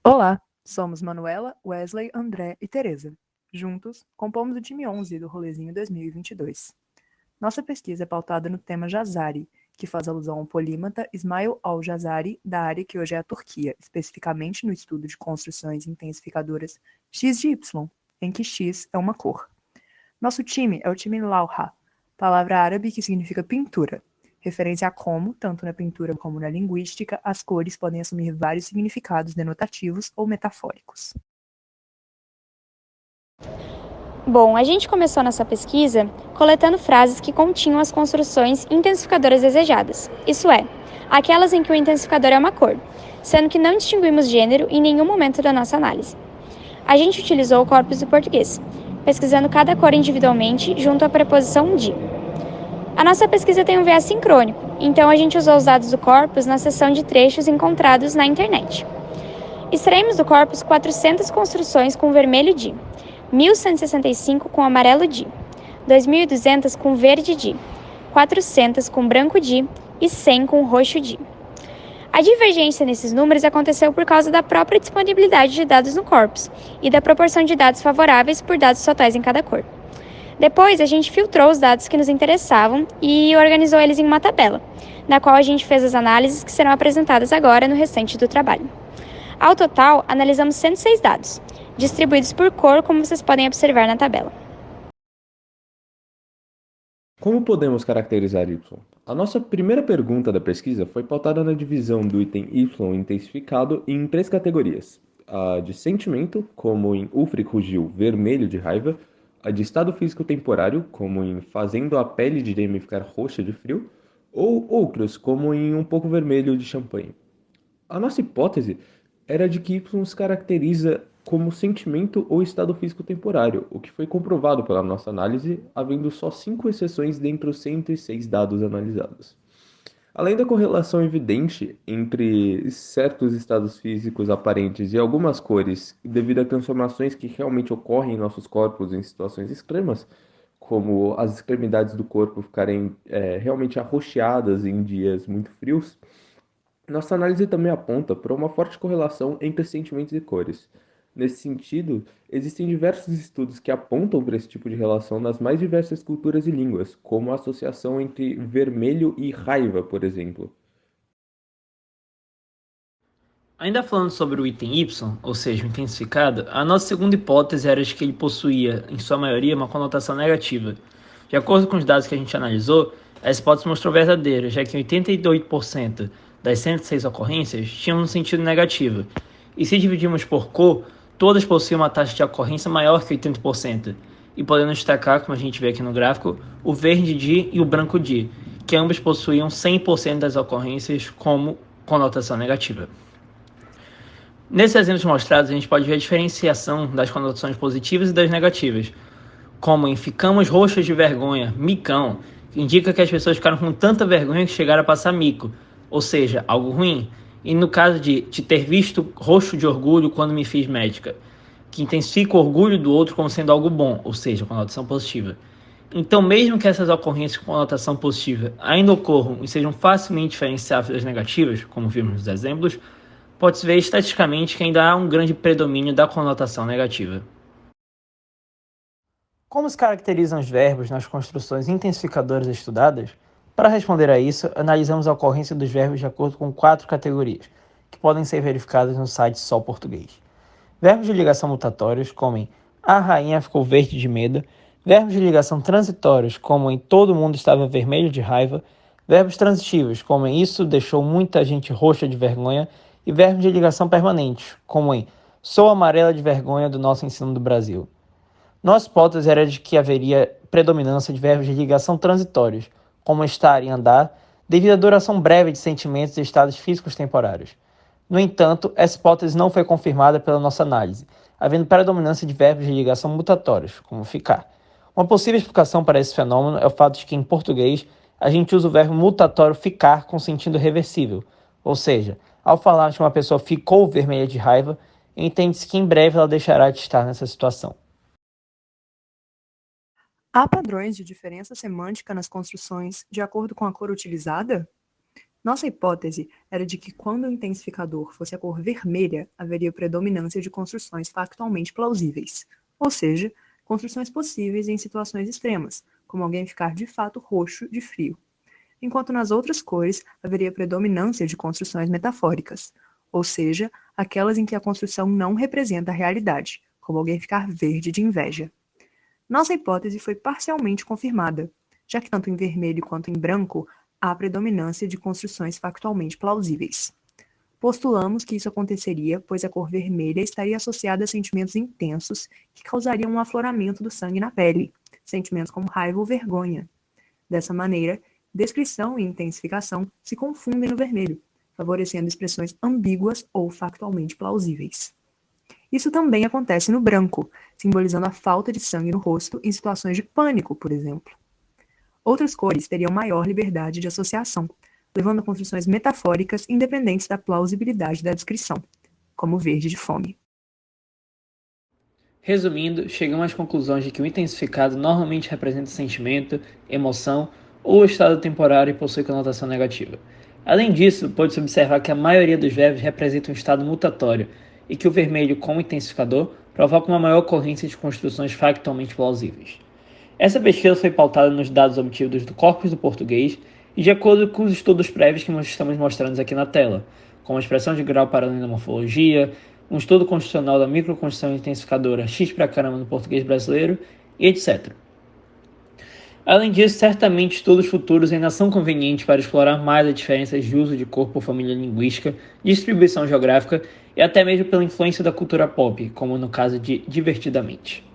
Olá, somos Manuela, Wesley, André e Teresa. Juntos, compomos o time 11 do Rolezinho 2022. Nossa pesquisa é pautada no tema Jazari, que faz alusão ao polímata Ismail al-Jazari, da área que hoje é a Turquia, especificamente no estudo de construções intensificadoras X de Y, em que X é uma cor. Nosso time é o time Lauha, palavra árabe que significa pintura, referência a como, tanto na pintura como na linguística, as cores podem assumir vários significados denotativos ou metafóricos. Bom, a gente começou nossa pesquisa coletando frases que continham as construções intensificadoras desejadas, isso é, aquelas em que o intensificador é uma cor, sendo que não distinguimos gênero em nenhum momento da nossa análise. A gente utilizou o corpus do português, pesquisando cada cor individualmente junto à preposição de. A nossa pesquisa tem um viés sincrônico, então a gente usou os dados do corpus na seção de trechos encontrados na internet. Extraímos do corpus 400 construções com vermelho de, 1.165 com amarelo de, 2.200 com verde de, 400 com branco de e 100 com roxo de. A divergência nesses números aconteceu por causa da própria disponibilidade de dados no corpus e da proporção de dados favoráveis por dados totais em cada cor. Depois, a gente filtrou os dados que nos interessavam e organizou eles em uma tabela, na qual a gente fez as análises que serão apresentadas agora no restante do trabalho. Ao total, analisamos 106 dados, distribuídos por cor, como vocês podem observar na tabela. Como podemos caracterizar Y? A nossa primeira pergunta da pesquisa foi pautada na divisão do item Y intensificado em três categorias: a de sentimento, como em Ulfric rugiu vermelho de raiva, a de estado físico temporário, como em fazendo a pele de Jamie ficar roxa de frio, ou outros, como em um pouco vermelho de champanhe. A nossa hipótese era de que Y se caracteriza como sentimento ou estado físico temporário, o que foi comprovado pela nossa análise, havendo só 5 exceções dentre os 106 dados analisados. Além da correlação evidente entre certos estados físicos aparentes e algumas cores, devido a transformações que realmente ocorrem em nossos corpos em situações extremas, como as extremidades do corpo ficarem realmente arroxeadas em dias muito frios, nossa análise também aponta para uma forte correlação entre sentimentos e cores. Nesse sentido, existem diversos estudos que apontam para esse tipo de relação nas mais diversas culturas e línguas, como a associação entre vermelho e raiva, por exemplo. Ainda falando sobre o item Y, ou seja, o intensificado, a nossa segunda hipótese era de que ele possuía, em sua maioria, uma conotação negativa. De acordo com os dados que a gente analisou, essa hipótese mostrou verdadeira, já que 88% das 106 ocorrências tinham um sentido negativo. E se dividirmos por cor, todas possuíam uma taxa de ocorrência maior que 80%. E podemos destacar, como a gente vê aqui no gráfico, o verde de e o branco de, que ambos possuíam 100% das ocorrências como conotação negativa. Nesses exemplos mostrados, a gente pode ver a diferenciação das conotações positivas e das negativas, como em ficamos roxos de vergonha, micão, que indica que as pessoas ficaram com tanta vergonha que chegaram a passar mico, ou seja, algo ruim. E no caso de te ter visto roxo de orgulho quando me fiz médica, que intensifica o orgulho do outro como sendo algo bom, ou seja, conotação positiva. Então, mesmo que essas ocorrências com conotação positiva ainda ocorram e sejam facilmente diferenciáveis das negativas, como vimos nos exemplos, pode-se ver estatisticamente que ainda há um grande predomínio da conotação negativa. Como se caracterizam os verbos nas construções intensificadoras estudadas? Para responder a isso, analisamos a ocorrência dos verbos de acordo com 4 categorias, que podem ser verificadas no site Sol Português. Verbos de ligação mutatórios, como em a rainha ficou verde de medo. Verbos de ligação transitórios, como em todo mundo estava vermelho de raiva. Verbos transitivos, como em isso deixou muita gente roxa de vergonha. E verbos de ligação permanentes, como em sou amarela de vergonha do nosso ensino do Brasil. Nossa hipótese era de que haveria predominância de verbos de ligação transitórios, como estar e andar, devido à duração breve de sentimentos e estados físicos temporários. No entanto, essa hipótese não foi confirmada pela nossa análise, havendo predominância de verbos de ligação mutatórios, como ficar. Uma possível explicação para esse fenômeno é o fato de que, em português, a gente usa o verbo mutatório ficar com sentido reversível, ou seja, ao falar de que uma pessoa ficou vermelha de raiva, entende-se que em breve ela deixará de estar nessa situação. Há padrões de diferença semântica nas construções de acordo com a cor utilizada? Nossa hipótese era de que quando o intensificador fosse a cor vermelha, haveria predominância de construções factualmente plausíveis, ou seja, construções possíveis em situações extremas, como alguém ficar de fato roxo de frio, enquanto nas outras cores haveria predominância de construções metafóricas, ou seja, aquelas em que a construção não representa a realidade, como alguém ficar verde de inveja. Nossa hipótese foi parcialmente confirmada, já que tanto em vermelho quanto em branco há predominância de construções factualmente plausíveis. Postulamos que isso aconteceria, pois a cor vermelha estaria associada a sentimentos intensos que causariam um afloramento do sangue na pele, sentimentos como raiva ou vergonha. Dessa maneira, descrição e intensificação se confundem no vermelho, favorecendo expressões ambíguas ou factualmente plausíveis. Isso também acontece no branco, simbolizando a falta de sangue no rosto em situações de pânico, por exemplo. Outras cores teriam maior liberdade de associação, levando a construções metafóricas independentes da plausibilidade da descrição, como o verde de fome. Resumindo, chegamos às conclusões de que o intensificado normalmente representa sentimento, emoção ou estado temporário e possui conotação negativa. Além disso, pode-se observar que a maioria dos verbos representa um estado mutatório e que o vermelho, como intensificador, provoca uma maior ocorrência de construções factualmente plausíveis. Essa pesquisa foi pautada nos dados obtidos do corpus do português e de acordo com os estudos prévios que nós estamos mostrando aqui na tela, como a expressão de grau para além da morfologia, um estudo constitucional da microconstrução intensificadora X pra caramba no português brasileiro, e etc. Além disso, certamente estudos futuros ainda são convenientes para explorar mais as diferenças de uso de cor por família linguística, distribuição geográfica e até mesmo pela influência da cultura pop, como no caso de Divertidamente.